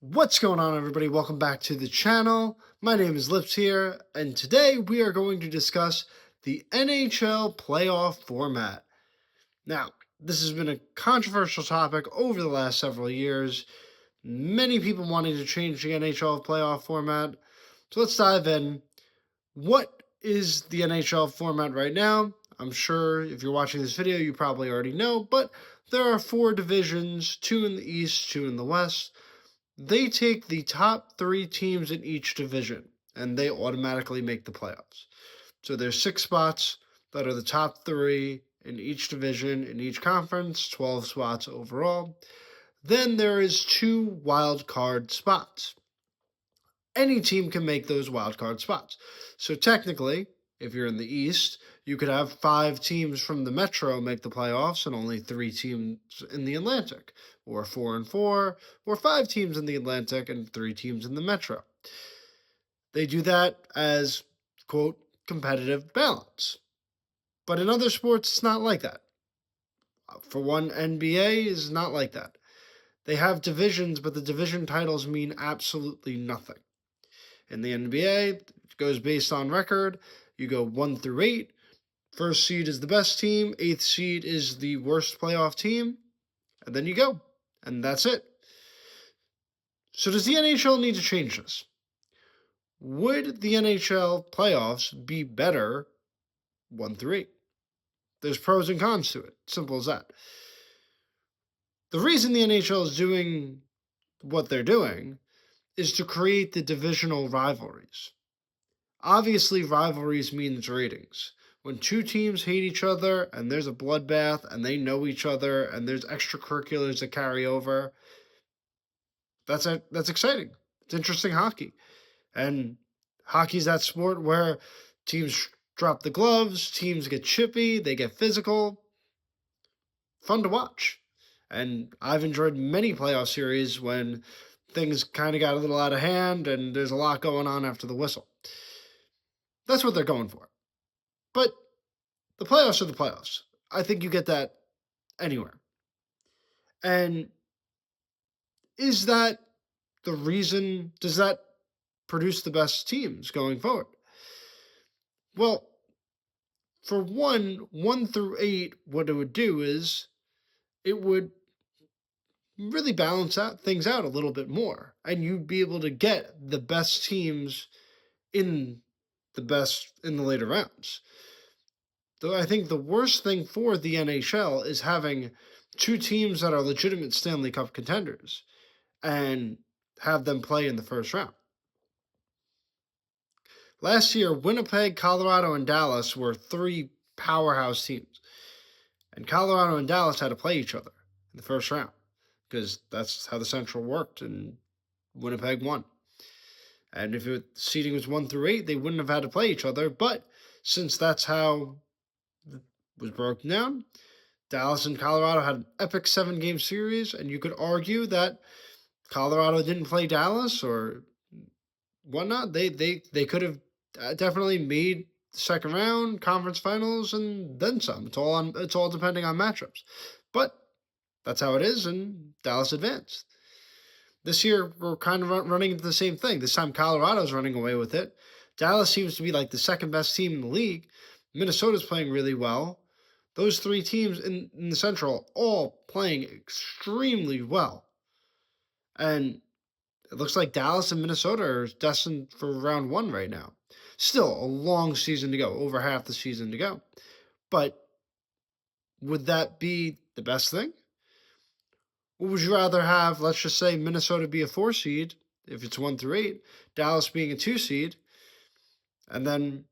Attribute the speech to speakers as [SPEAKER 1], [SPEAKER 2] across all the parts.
[SPEAKER 1] What's going on, everybody? Welcome back to the channel. My name is Lips here, and today we are going to discuss the NHL playoff format. Now, this has been a controversial topic over the last several years. Many people wanting to change the NHL playoff format. So let's dive in. What is the NHL format right now? I'm sure if you're watching this video, you probably already know, but there are 4 divisions, 2 in the East, 2 in the West. They take the top 3 teams in each division, and they automatically make the playoffs. So there's 6 spots that are the top 3 in each division, in each conference, 12 spots overall. Then there is 2 wild card spots. Any team can make those wild card spots. So technically, if you're in the East, you could have 5 teams from the Metro make the playoffs and only 3 teams in the Atlantic, or 4 and 4, or 5 teams in the Atlantic and 3 teams in the Metro. They do that as, quote, competitive balance. But in other sports, it's not like that. For one, NBA is not like that. They have divisions, but the division titles mean absolutely nothing. In the NBA, it goes based on record. You go 1 through 8. First seed is the best team. 8th seed is the worst playoff team. And then you go. And that's it. So does the NHL need to change this? Would the NHL playoffs be better 1 through 8? There's pros and cons to it. Simple as that. The reason the NHL is doing what they're doing is to create the divisional rivalries. Obviously, rivalries means ratings. When 2 teams hate each other and there's a bloodbath and they know each other and there's extracurriculars that carry over, that's exciting. It's interesting hockey. And hockey's that sport where teams drop the gloves, teams get chippy, they get physical. Fun to watch. And I've enjoyed many playoff series when things kind of got a little out of hand and there's a lot going on after the whistle. That's what they're going for. But the playoffs are the playoffs. I think you get that anywhere. And is that the reason? Does that produce the best teams going forward? Well, for 1 through 8, what it would do is it would really balance out things out a little bit more, and you'd be able to get the best teams in the later rounds. Though I think the worst thing for the NHL is having 2 teams that are legitimate Stanley Cup contenders and have them play in the first round. Last year, Winnipeg, Colorado, and Dallas were 3 powerhouse teams. And Colorado and Dallas had to play each other in the first round because that's how the Central worked, and Winnipeg won. And if seeding was 1 through 8, they wouldn't have had to play each other. But since that's how it was broken down, Dallas and Colorado had an epic 7-game series, and you could argue that Colorado didn't play Dallas or whatnot. They could have definitely made the second round, conference finals, and then some. It's all depending on matchups. But that's how it is, and Dallas advanced. This year, we're kind of running into the same thing. This time, Colorado's running away with it. Dallas seems to be like the second best team in the league. Minnesota's playing really well. Those 3 teams in the Central all playing extremely well. And it looks like Dallas and Minnesota are destined for round 1 right now. Still a long season to go, over half the season to go. But would that be the best thing? Or would you rather have, let's just say, Minnesota be a 4 seed, if it's 1 through 8, Dallas being a 2 seed, and then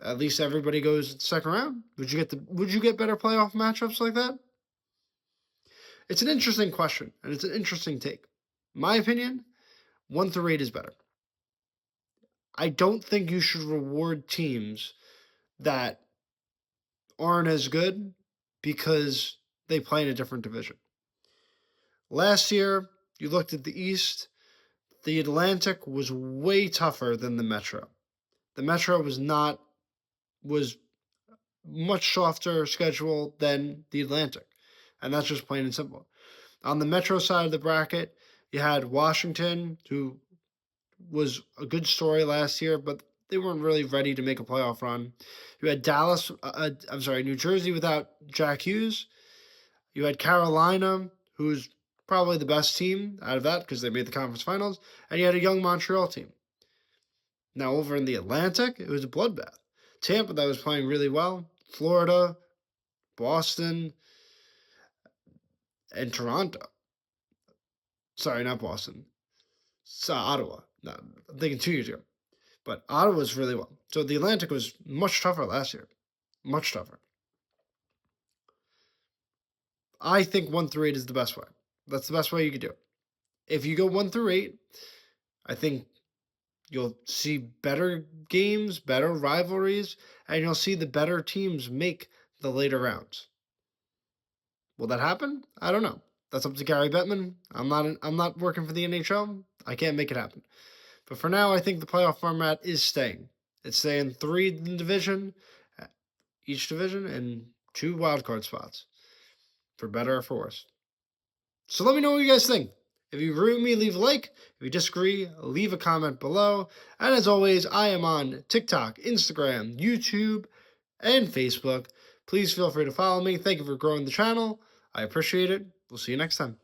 [SPEAKER 1] at least everybody goes to the second round? Would you get better playoff matchups like that? It's an interesting question, and it's an interesting take. My opinion, 1 through 8 is better. I don't think you should reward teams that aren't as good because they play in a different division. Last year, you looked at the East, the Atlantic was way tougher than the Metro. The Metro was much softer schedule than the Atlantic, and that's just plain and simple. On the Metro side of the bracket, You had Washington, who was a good story last year, but they weren't really ready to make a playoff run. You had New Jersey without Jack Hughes. You had Carolina, who's probably the best team out of that because they made the conference finals, and you had a young Montreal team. Now, over in the Atlantic, it was a bloodbath. Tampa, that was playing really well. Florida, Boston, and Toronto. Sorry, not Boston. Ottawa. No, I'm thinking 2 years ago. But Ottawa was really well. So the Atlantic was much tougher last year. Much tougher. I think 1 through 8 is the best way. That's the best way you could do it. If you go 1 through 8, I think you'll see better games, better rivalries, and you'll see the better teams make the later rounds. Will that happen? I don't know. That's up to Gary Bettman. I'm not working for the NHL. I can't make it happen. But for now, I think the playoff format is staying. It's staying 3 in the division, each division, and 2 wildcard spots, for better or for worse. So let me know what you guys think. If you agree with me, leave a like. If you disagree, leave a comment below. And as always, I am on TikTok, Instagram, YouTube, and Facebook. Please feel free to follow me. Thank you for growing the channel. I appreciate it. We'll see you next time.